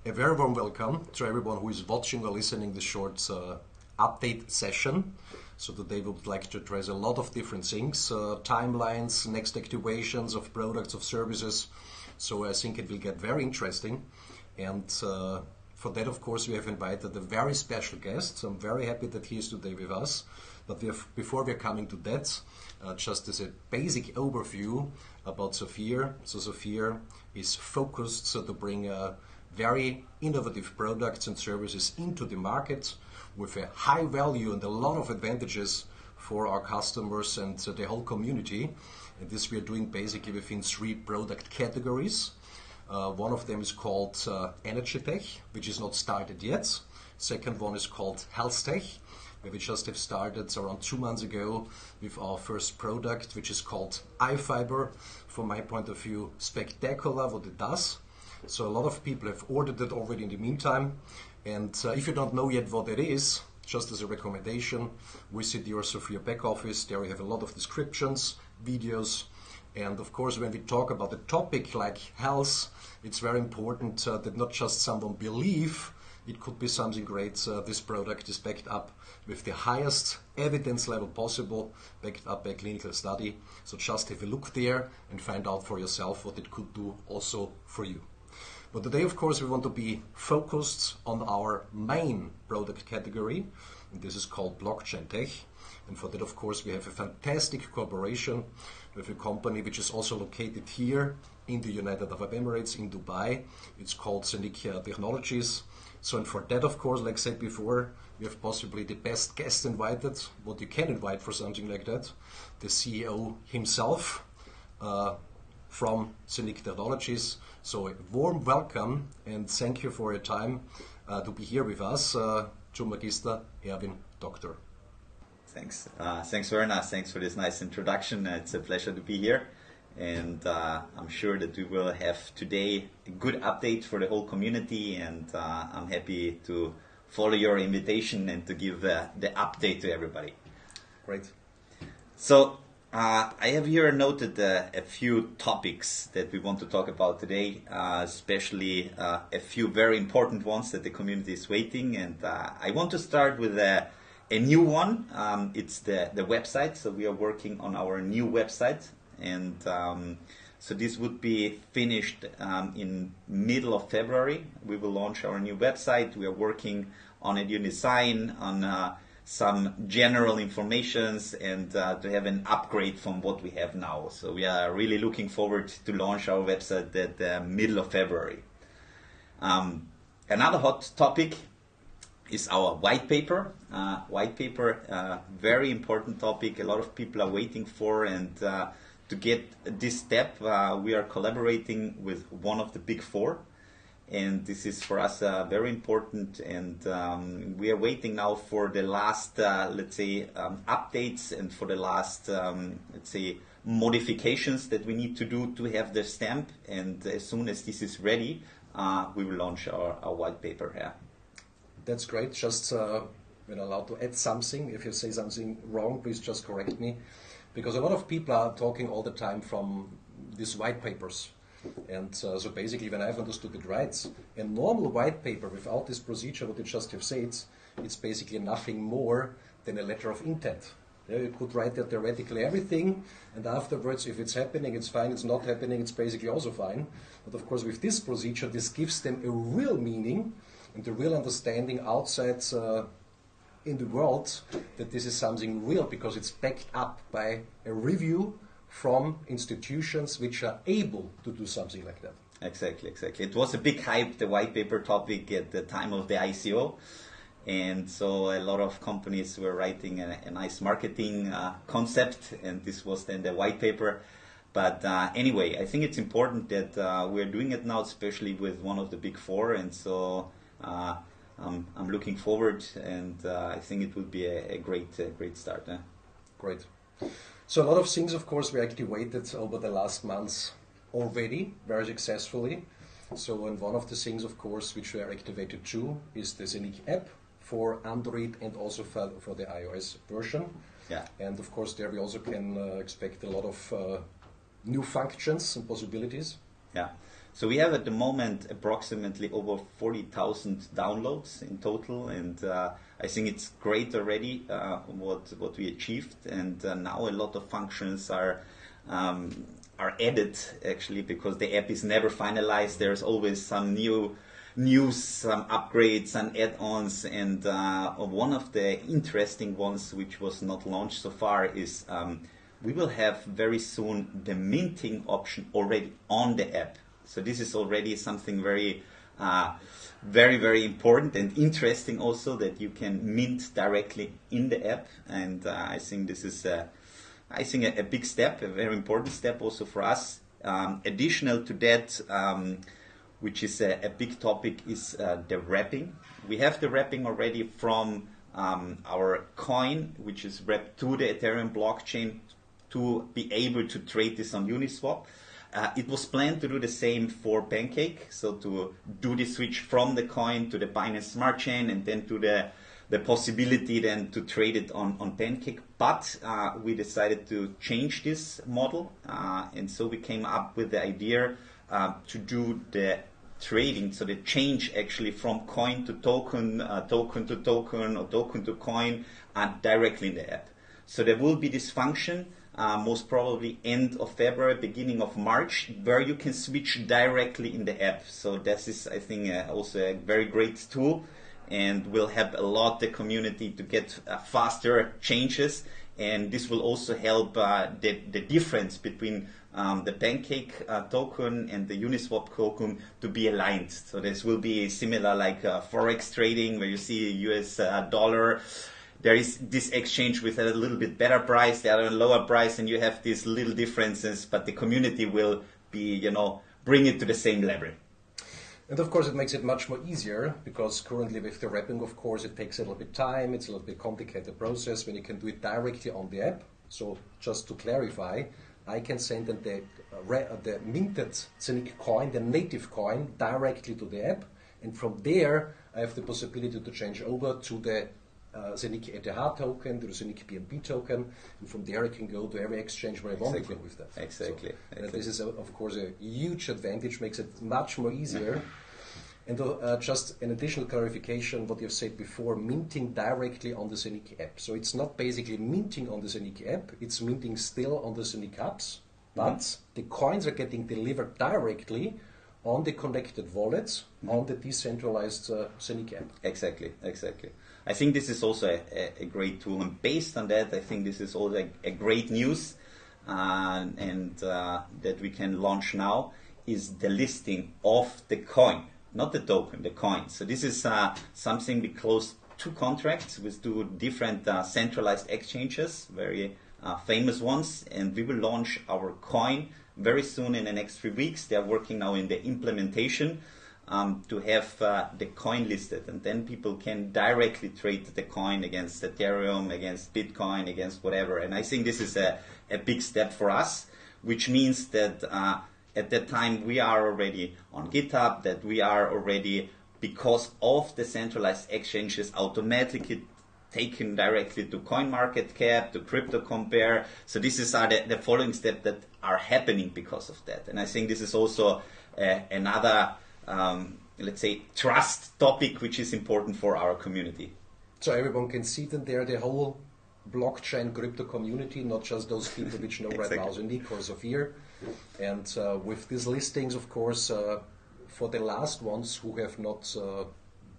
A very warm welcome to everyone who is watching or listening this short update session. So today we would like to address a lot of different things, timelines, next activations of products, of services. So I think it will get very interesting. And for that, of course, we have invited a very special guest. So I'm very happy that he is today with us. But before we're coming to that, just as a basic overview about Sophia. So Sophia is focused to bring very innovative products and services into the market with a high value and a lot of advantages for our customers and the whole community. And this we are doing basically within 3 product categories. One of them is called Energy Tech, which is not started yet. Second one is called Health Tech, where we just have started around 2 months ago with our first product, which is called iFiber. From my point of view, spectacular what it does. So a lot of people have ordered it already in the meantime. And if you don't know yet what it is, just as a recommendation, visit your Sophia back office. There we have a lot of descriptions, videos. And of course, when we talk about a topic like health, it's very important that not just someone believe it could be something great. This product is backed up with the highest evidence level possible, backed up by a clinical study. So just have a look there and find out for yourself what it could do also for you. But today, of course, we want to be focused on our main product category, and this is called blockchain tech. And for that, of course, we have a fantastic cooperation with a company which is also located here in the United Arab Emirates, in Dubai. It's called Zeniq Technologies. So, and for that, of course, like I said before, we have possibly the best guest invited, what you can invite for something like that, the CEO himself from Zeniq Technologies. So a warm welcome and thank you for your time to be here with us, to Magister Erwin, Doktor. Thanks. Thanks, Werner. Thanks for this nice introduction. It's a pleasure to be here. And I'm sure that we will have today a good update for the whole community. And I'm happy to follow your invitation and to give the update to everybody. Great. So I have here noted a few topics that we want to talk about today, especially a few very important ones that the community is waiting. And I want to start with a new one. It's the website. So we are working on our new website. And so this would be finished in middle of February. We will launch our new website. We are working on a new design, on some general informations, and to have an upgrade from what we have now. So we are really looking forward to launch our website at the middle of February. Another hot topic is our white paper. Very important topic. A lot of people are waiting for, and to get this step, we are collaborating with one of the big 4. And this is for us very important, and we are waiting now for the last, updates and for the last, modifications that we need to do to have the stamp. And as soon as this is ready, we will launch our white paper here. That's great. Just when allowed to add something, if you say something wrong, please just correct me. Because a lot of people are talking all the time from these white papers. And so basically, when I've understood it right, a normal white paper without this procedure, what you just have said, it's basically nothing more than a letter of intent. Yeah, you could write there theoretically everything, and afterwards, if it's happening, it's fine. It's not happening, it's basically also fine. But of course, with this procedure, this gives them a real meaning and a real understanding outside in the world that this is something real, because it's backed up by a review from institutions which are able to do something like that. Exactly. It was a big hype, the white paper topic, at the time of the ICO. And so a lot of companies were writing a nice marketing concept, and this was then the white paper. But anyway, I think it's important that we're doing it now, especially with one of the big 4. And so I'm looking forward, and I think it will be a great start. Great. So a lot of things, of course, were activated over the last months already, very successfully. So, and one of the things, of course, which were activated too, is the Zeniq app for Android and also for the iOS version. Yeah. And of course, there we also can expect a lot of new functions and possibilities. Yeah. So we have at the moment approximately over 40,000 downloads in total, and I think it's great already what we achieved. And now a lot of functions are added actually, because the app is never finalized. There's always some news, some upgrades, some add-ons, and one of the interesting ones which was not launched so far is we will have very soon the minting option already on the app. So this is already something very, very important and interesting also, that you can mint directly in the app. And I think this is a big step, a very important step also for us. Additional to that, which is a big topic, is the wrapping. We have the wrapping already from our coin, which is wrapped to the Ethereum blockchain to be able to trade this on Uniswap. It was planned to do the same for Pancake, so to do the switch from the coin to the Binance Smart Chain, and then to the possibility then to trade it on Pancake. But we decided to change this model, and so we came up with the idea to do the trading, so the change actually from coin to token, token to token, or token to coin, directly in the app. So there will be this function, most probably end of February, beginning of March, where you can switch directly in the app. So this is, I think, also a very great tool, and will help a lot the community to get faster changes. And this will also help the difference between the Pancake token and the Uniswap token to be aligned. So this will be similar like Forex trading, where you see a US dollar. There is this exchange with a little bit better price, the other lower price, and you have these little differences, but the community will be, bring it to the same level. And of course it makes it much more easier, because currently with the wrapping, of course, it takes a little bit time, it's a little bit complicated process when you can do it directly on the app. So just to clarify, I can send the minted Zeniq coin, the native coin, directly to the app, and from there I have the possibility to change over to the Zeniq ETH token, to the Zeniq BNB token, and from there I can go to every exchange where I want to go with that. Exactly. So, this is, of course, a huge advantage, makes it much more easier. And just an additional clarification, what you've said before, minting directly on the Zeniq app. So it's not basically minting on the Zeniq app, it's minting still on the Zeniq apps, but the coins are getting delivered directly on the connected wallets on the decentralized Zeniq app. Exactly. I think this is also a great tool, and based on that, I think this is also a great news, and that we can launch now, is the listing of the coin, not the token, the coin. So this is something we closed 2 contracts with 2 different centralized exchanges, very famous ones, and we will launch our coin very soon in the next 3 weeks. They are working now in the implementation to have the coin listed, and then people can directly trade the coin against Ethereum, against Bitcoin, against whatever. And I think this is a big step for us, which means that at that time we are already on GitHub, that we are already, because of the centralized exchanges, automatically taken directly to CoinMarketCap, to CryptoCompare. So this is the following steps that are happening because of that. And I think this is also another, let's say, trust topic which is important for our community. So everyone can see that there, the whole blockchain crypto community, not just those people which know right now Zeniq or Zafir. And with these listings, of course, for the last ones who have not,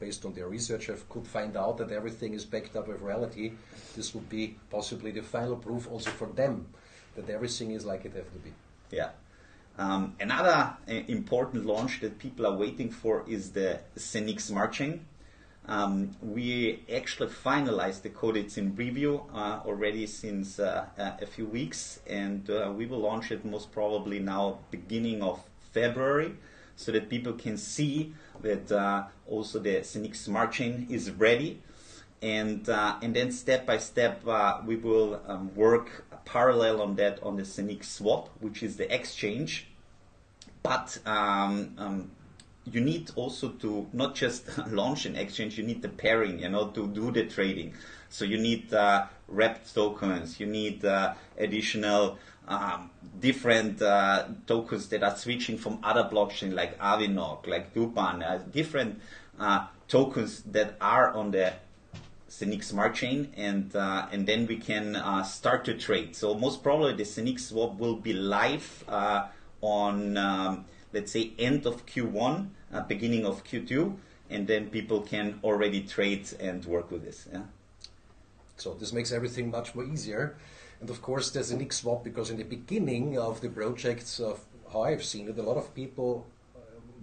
based on their research, could find out that everything is backed up with reality, this would be possibly the final proof also for them that everything is like it has to be. Yeah. Another important launch that people are waiting for is the Zeniq Smart Chain. We actually finalized the code. It's in preview already since a few weeks, and we will launch it most probably now beginning of February, so that people can see that also the Zeniq Smart Chain is ready. And then step by step we will work parallel on that on the Zeniq Swap, which is the exchange. But you need also to not just launch an exchange, you need the pairing, to do the trading. So you need wrapped tokens, you need additional different tokens that are switching from other blockchains like Avinok, like Dupan, different tokens that are on the Zeniq smart chain, and then we can start to trade. So most probably the Zeniq swap will be live on let's say end of Q1, beginning of Q2, and then people can already trade and work with this. Yeah. So this makes everything much more easier. And of course there's a Zeniq swap, because in the beginning of the projects, how I've seen it, a lot of people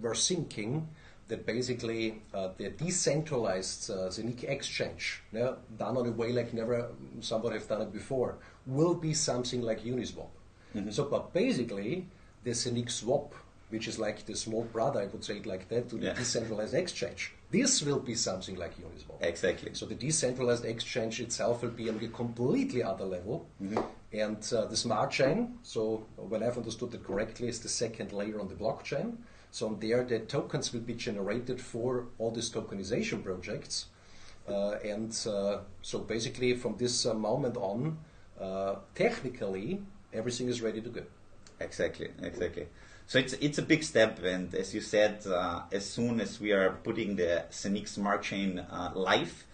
were thinking that basically the decentralized Zeniq exchange, done on a way like never somebody have done it before, will be something like Uniswap. Mm-hmm. So, but basically the Zeniq swap, which is like the small brother, I would say it like that, to the decentralized exchange, this will be something like Uniswap. Exactly. So the decentralized exchange itself will be on a completely other level. Mm-hmm. And the smart chain, so when I've understood it correctly, is the second layer on the blockchain. So on there, the tokens will be generated for all these tokenization projects. So basically from this moment on, technically, everything is ready to go. Exactly. So it's a big step, and as you said, as soon as we are putting the Zeniq smart chain live,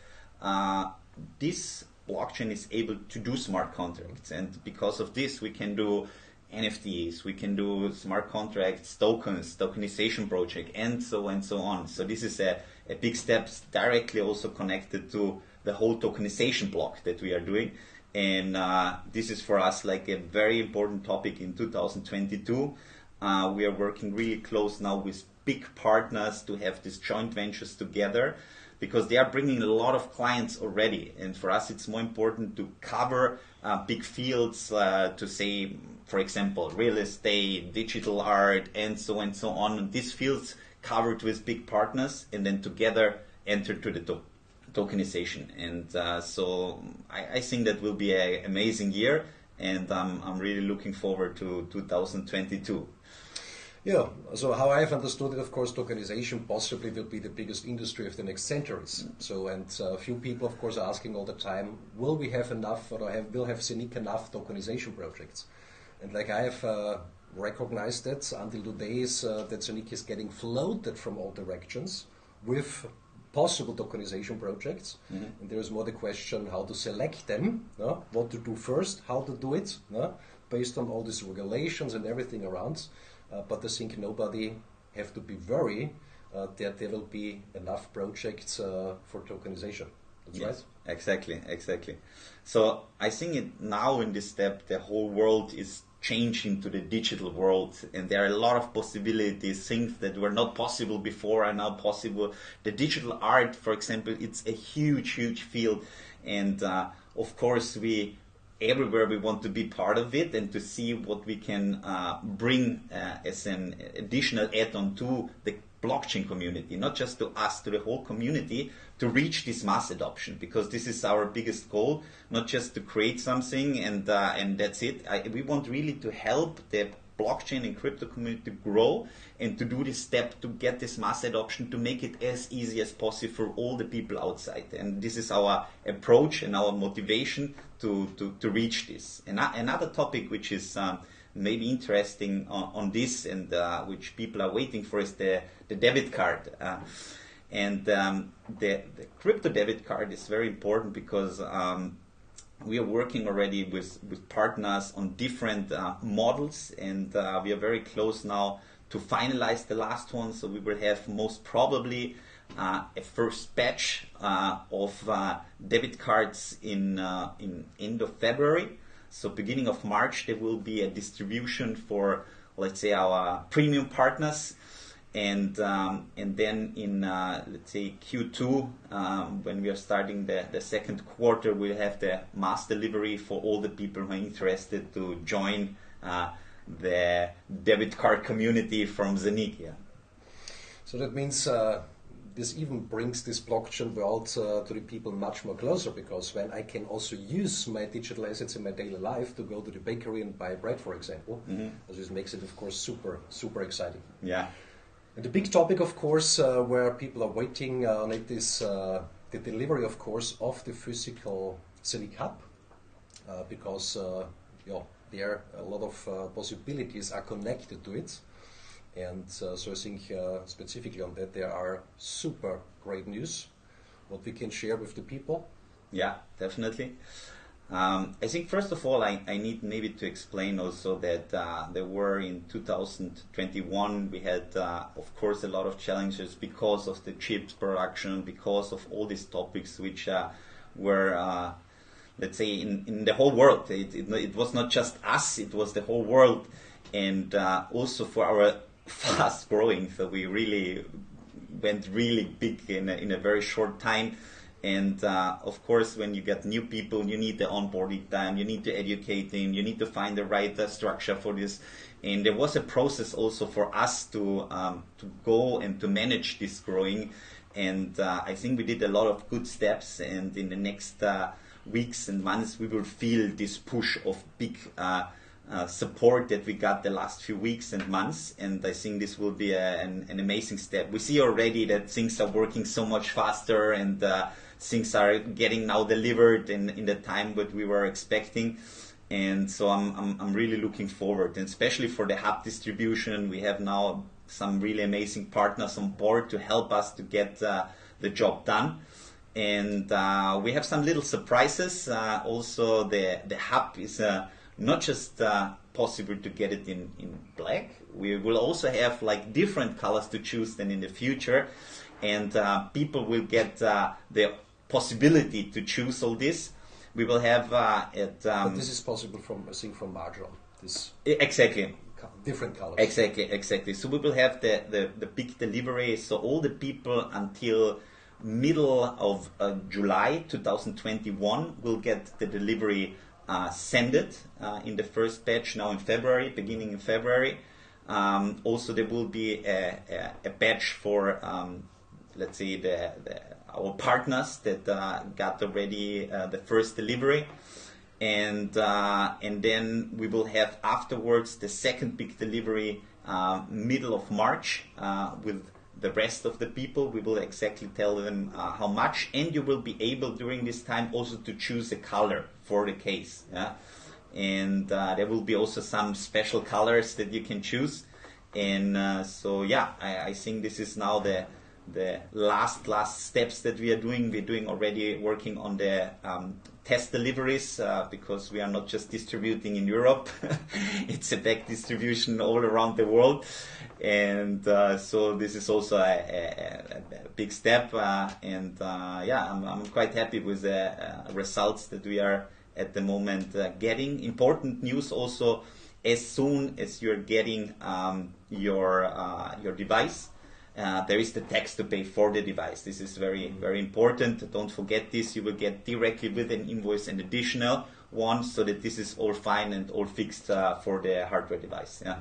this blockchain is able to do smart contracts, and because of this, we can do NFTs, we can do smart contracts, tokens, tokenization project, and so on. So this is a big step, directly also connected to the whole tokenization block that we are doing. And this is for us like a very important topic in 2022. We are working really close now with big partners to have these joint ventures together, because they are bringing a lot of clients already. And for us, it's more important to cover big fields, to say, for example, real estate, digital art, and so on. These fields covered with big partners, and then together enter to the tokenization. And so I think that will be an amazing year, and I'm really looking forward to 2022. Yeah, so how I've understood it, of course, tokenization possibly will be the biggest industry of the next centuries. So, and a few people, of course, are asking all the time, will we have enough, or will have Zeniq enough tokenization projects? And like I have recognized it until today is that Zeniq is getting floated from all directions with possible tokenization projects. Mm-hmm. And there is more the question how to select them, what to do first, how to do it, based on all these regulations and everything around. But I think nobody have to be worried that there will be enough projects for tokenization. That's right? Exactly. So I think now in this step, the whole world is changing to the digital world, and there are a lot of possibilities. Things that were not possible before are now possible. The digital art, for example, it's a huge field, and of course everywhere we want to be part of it and to see what we can bring as an additional add-on to the blockchain community, not just to us, to the whole community, to reach this mass adoption, because this is our biggest goal, not just to create something and that's it. We want really to help the blockchain and crypto community to grow and to do this step to get this mass adoption, to make it as easy as possible for all the people outside. And this is our approach and our motivation to reach this. And another topic which is maybe interesting on this and which people are waiting for is the debit card. And the crypto debit card is very important because we are working already with partners on different models, and we are very close now to finalize the last one. So we will have most probably a first batch of debit cards in end of February. So beginning of March there will be a distribution for, let's say, our premium partners. And then in let's say Q2, when we are starting the second quarter, we'll have the mass delivery for all the people who are interested to join the debit card community from Zeniq. Yeah. So that means this even brings this blockchain world to the people much more closer, because when I can also use my digital assets in my daily life to go to the bakery and buy bread, for example, this makes it, of course, super exciting. Yeah. And the big topic, of course, where people are waiting on it is the delivery, of course, of the physical Zeniq hub, because there a lot of possibilities are connected to it. And so I think specifically on that there are super great news, what we can share with the people. Yeah, definitely. I think first of all I need maybe to explain also that there were in 2021 we had of course a lot of challenges because of the chips production, because of all these topics which were let's say in the whole world. It was not just us, it was the whole world, and also for our fast growing, so we really went really big in a very short time. And of course, when you get new people, you need the onboarding time, you need to educate them, you need to find the right structure for this. And there was a process also for us to go and to manage this growing. And I think we did a lot of good steps. And in the next weeks and months, we will feel this push of big support that we got the last few weeks and months, and I think this will be an amazing step. We see already that things are working so much faster, and things are getting now delivered in the time that we were expecting, and so I'm really looking forward, and especially for the hub distribution. We have now some really amazing partners on board to help us to get the job done. And we have some little surprises. Also, the hub is not just possible to get it in black. We will also have like different colors to choose than in the future, and people will get the possibility to choose all this. We will have it. But this is possible from, I think, from March on. This exactly. Different colors. Exactly. So we will have the big delivery. So all the people until middle of July 2021 will get the delivery send it in the first batch now in February, beginning in February. Also, there will be a batch for, let's say, our partners that got already the first delivery. And then we will have afterwards the second big delivery middle of March with the rest of the people. We will exactly tell them how much, and you will be able during this time also to choose a color for the case. Yeah? And there will be also some special colors that you can choose. And so yeah, I think this is now the last steps that we are doing. We're doing already working on the test deliveries because we are not just distributing in Europe. It's a back distribution all around the world. And so this is also a big step. Yeah, I'm quite happy with the results that we are at the moment getting. Important news also, as soon as you're getting your device, there is the tax to pay for the device. This is very, very important. Don't forget this. You will get directly with an invoice an additional one, so that this is all fine and all fixed for the hardware device. Yeah.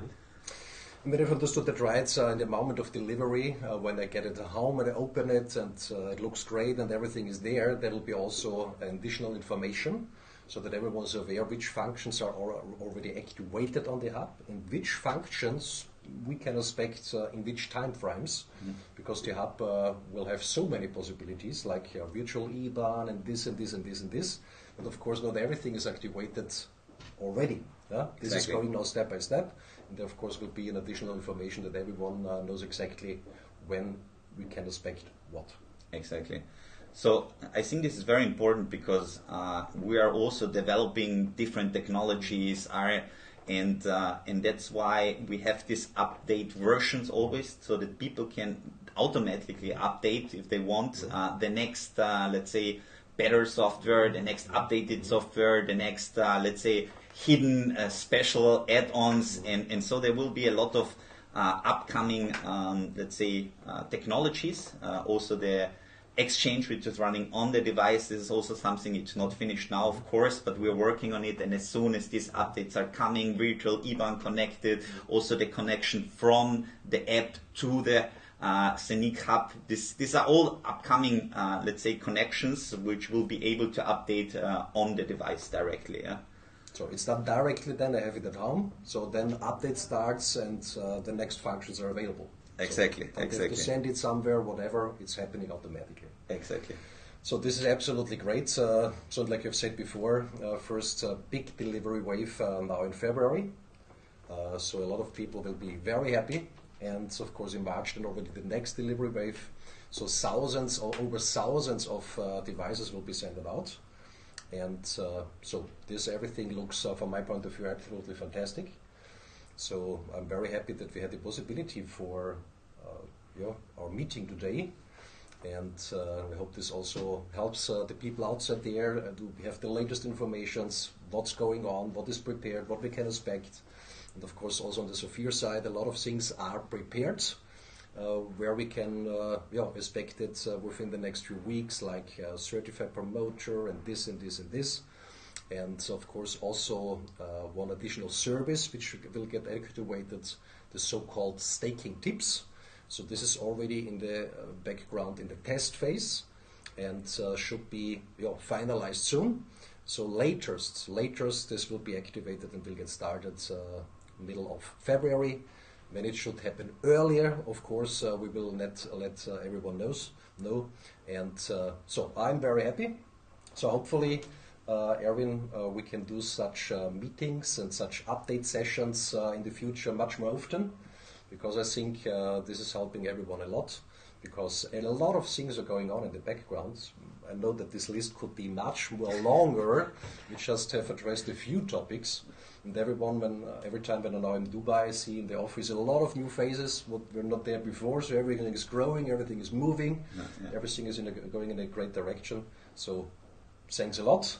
And when I've understood that right, in the moment of delivery, when I get it at home and I open it and it looks great and everything is there, there will be also additional information so that everyone is aware which functions are already activated on the hub and which functions we can expect in which time frames, because the hub will have so many possibilities, like virtual IBAN and this and this and this and this. And of course, not everything is activated already. Yeah? This is going now step by step. And there, of course, will be an additional information that everyone knows exactly when we can expect what. Exactly. So I think this is very important because we are also developing different technologies, and that's why we have these update versions always, so that people can automatically update if they want the next, let's say, better software, the next updated software, the next, let's say, hidden special add-ons, and so there will be a lot of upcoming, let's say, technologies. Also the Exchange, which is running on the device, this is also something. It's not finished now, of course, but we're working on it. And as soon as these updates are coming, virtual IBAN connected, also the connection from the app to the Zeniq hub. These are all upcoming, let's say, connections which will be able to update on the device directly. Yeah? So it's done directly. Then I have it at home. So then update starts and the next functions are available. Exactly, So exactly. to send it somewhere, whatever, it's happening automatically. Exactly. So this is absolutely great. So like I've said before, first big delivery wave now in February. So a lot of people will be very happy. And of course in March then already the next delivery wave. So thousands or over thousands of devices will be sent out. And so this everything looks, from my point of view, absolutely fantastic. So I'm very happy that we had the possibility for our meeting today. And I hope this also helps the people outside there to have the latest informations, what's going on, what is prepared, what we can expect. And of course also on the Sophia side, a lot of things are prepared where we can expect it within the next few weeks, like certified promoter and this and this and this. And of course also one additional service which will get activated, the so-called staking tips. So this is already in the background in the test phase and should be finalized soon. So latest this will be activated and will get started middle of February. When it should happen earlier, of course, we will let everyone know. And so I'm very happy. So hopefully, Erwin, we can do such meetings and such update sessions in the future much more often. Because I think this is helping everyone a lot, because a lot of things are going on in the background. I know that this list could be much more longer. We just have addressed a few topics, and every time when I'm now in Dubai, I see in the office a lot of new faces, what were not there before. So everything is growing, everything is moving, everything is going in a great direction. So thanks a lot,